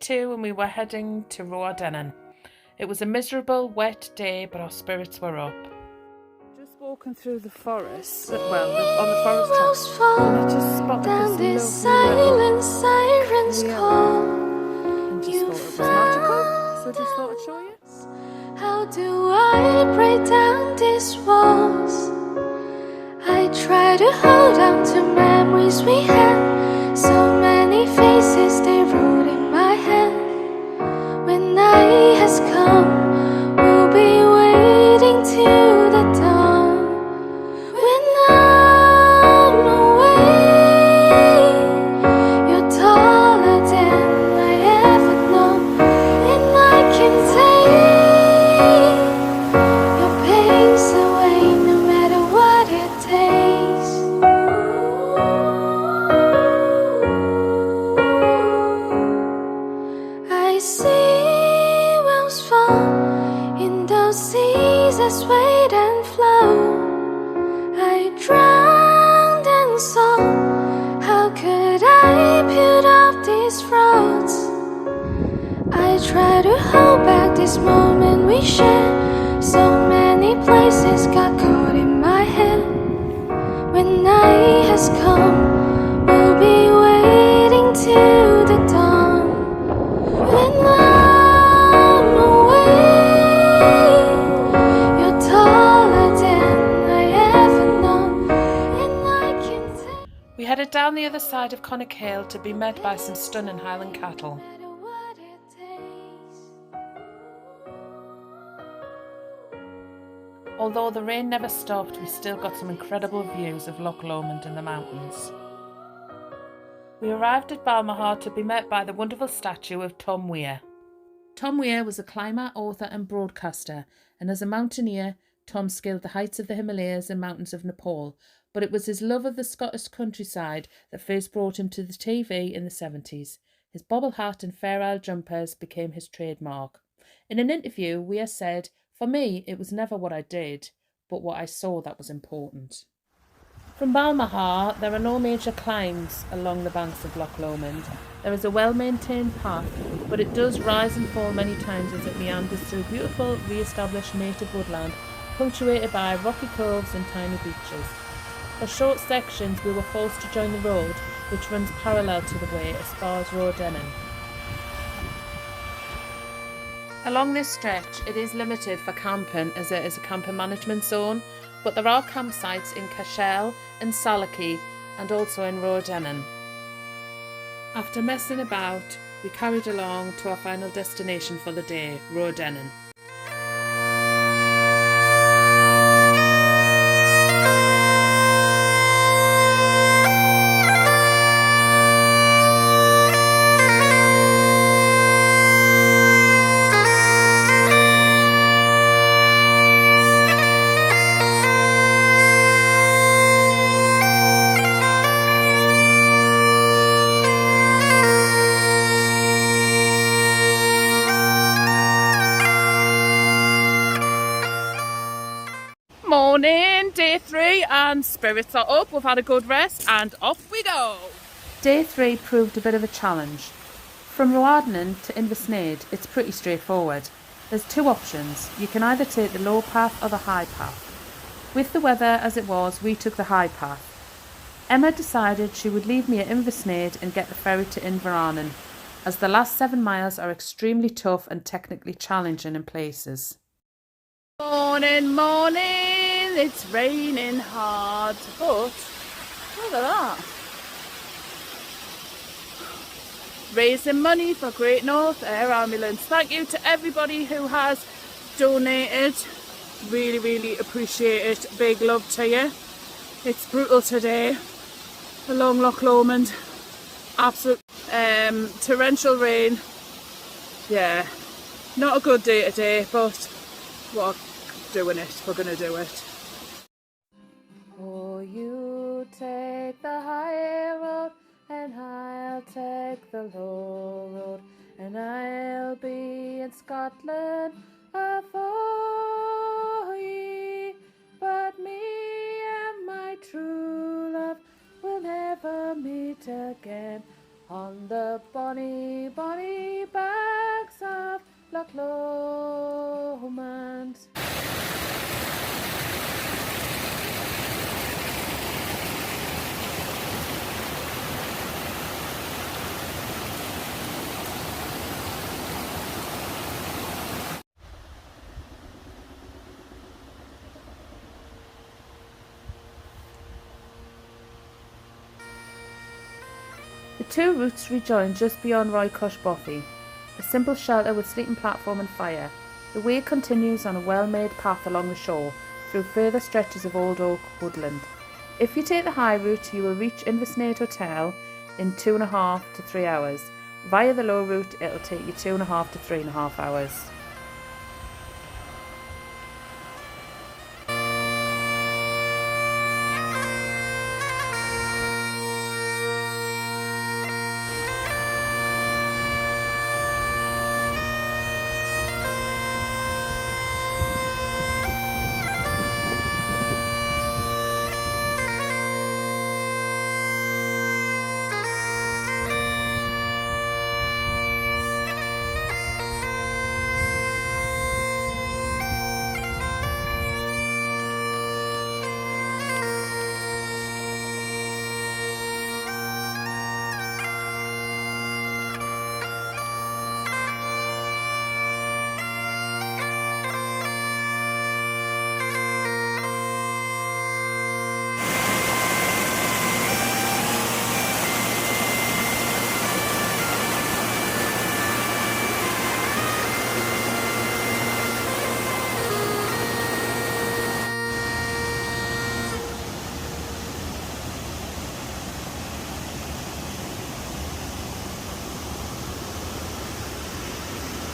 2 and we were heading to Rowardennan. It was a miserable, wet day, but our spirits were up. Just walking through the forest, on the forest track, and I just spotted this lovely sirens call. and just thought it was magical, so just thought I'd show you. How do I break down these walls? I try to hold on to memories we had. So many faces, they wrote in my head. When night has come, we'll be waiting till the dawn. When I'm away, you're taller than I ever known, and I can take your pace away no matter what it takes. I see whales fall in those seas that swayed and flow. I drowned and saw. How could I build up these roads? I try to hold back this moment we share. So many places got caught in my head. When night has come, we'll be waiting till the dawn. When I'm away, you're taller than I ever known, and I can take We headed down the other side of Connacht to be met by some stunning Highland cattle. no matter what it takes. Although the rain never stopped, we still got some incredible views of Loch Lomond and the mountains. We arrived at Balmaha to be met by the wonderful statue of Tom Weir. Tom Weir was a climber, author and broadcaster, and as a mountaineer, Tom scaled the heights of the Himalayas and mountains of Nepal, but it was his love of the Scottish countryside that first brought him to the TV in the 70s. His bobble hat and Fair Isle jumpers became his trademark. In an interview, Weir said, "For me, it was never what I did, but what I saw that was important." From Balmaha, there are no major climbs along the banks of Loch Lomond. There is a well-maintained path, but it does rise and fall many times as it meanders through beautiful, re-established native woodland, punctuated by rocky coves and tiny beaches. For short sections, we were forced to join the road, which runs parallel to the way as far as Rowardennan. Along this stretch, it is limited for camping as it is a camper management zone, but there are campsites in Cashel and Salakey and also in Rowardennan. After messing about, we carried along to our final destination for the day, Rowardennan. Morning, day 3, and spirits are up. We've had a good rest and off we go. Day 3 proved a bit of a challenge. From Rowardennan to Inversnaid, it's pretty straightforward. There's 2 options. You can either take the low path or the high path. With the weather as it was, we took the high path. Emma decided she would leave me at Inversnaid and get the ferry to Inverarnan, as the last 7 miles are extremely tough and technically challenging in places. Morning, morning, it's raining hard, but look at that. Raising money for Great North Air Ambulance. Thank you to everybody who has donated. Really, really appreciate it. Big love to you. It's brutal today along Loch Lomond. Absolute torrential rain. Yeah, not a good day today, but we're doing it. We're gonna do it. Oh, you take the high road and I'll take the low road, and I'll be in Scotland afore ye, but me and my true love will never meet again on the bonny, bonny two routes rejoin just beyond Roycush Bothy, a simple shelter with sleeping platform and fire. The way continues on a well-made path along the shore through further stretches of old oak woodland. If you take the high route, you will reach Inversnaid Hotel in 2.5 to 3 hours. Via the low route, it'll take you 2.5 to 3.5 hours.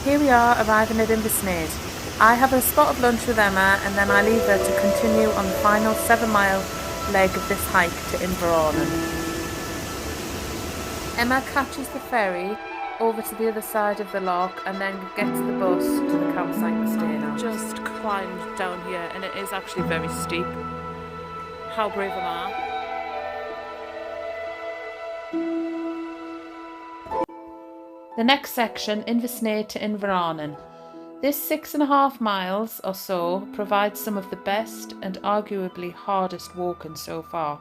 Here we are, arriving at Inversnaid. I have a spot of lunch with Emma and then I leave her to continue on the final 7-mile leg of this hike to Inverarnan. Emma catches the ferry over to the other side of the loch and then gets the bus to the campsite we're staying at. Just climbed down here and it is actually very steep. How brave am I? The next section, Inversnaid to Inverarnan. This 6.5 miles or so provides some of the best and arguably hardest walking so far.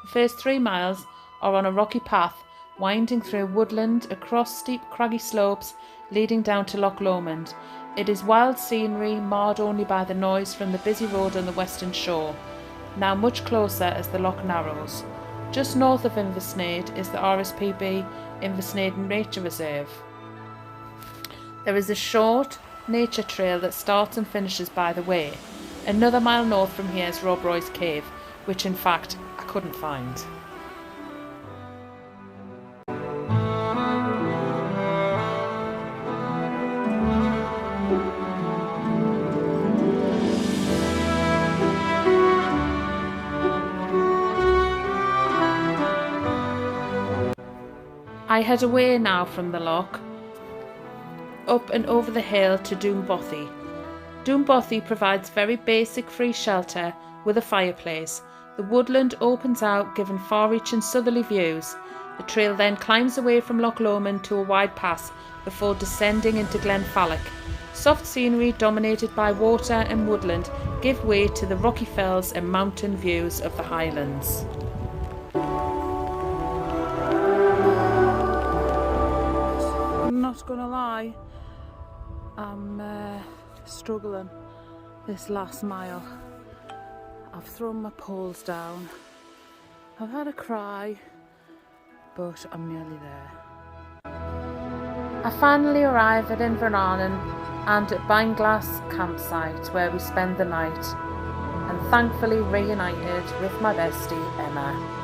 The first 3 miles are on a rocky path winding through woodland across steep craggy slopes leading down to Loch Lomond. It is wild scenery marred only by the noise from the busy road on the western shore, now much closer as the loch narrows. Just north of Inversnaid is the RSPB Inversnaid Nature Reserve. There is a short nature trail that starts and finishes by the way. Another mile north from here is Rob Roy's Cave, which in fact I couldn't find. I head away now from the loch, up and over the hill to Doon Bothy. Doon Bothy provides very basic free shelter with a fireplace. The woodland opens out, giving far-reaching southerly views. The trail then climbs away from Loch Lomond to a wide pass before descending into Glenfalloch. Soft scenery dominated by water and woodland give way to the rocky fells and mountain views of the Highlands. Not gonna lie, I'm struggling this last mile. I've thrown my poles down, I've had a cry, but I'm nearly there. I finally arrive at Inverarnan and at Bineglass campsite where we spend the night, and thankfully reunited with my bestie Emma.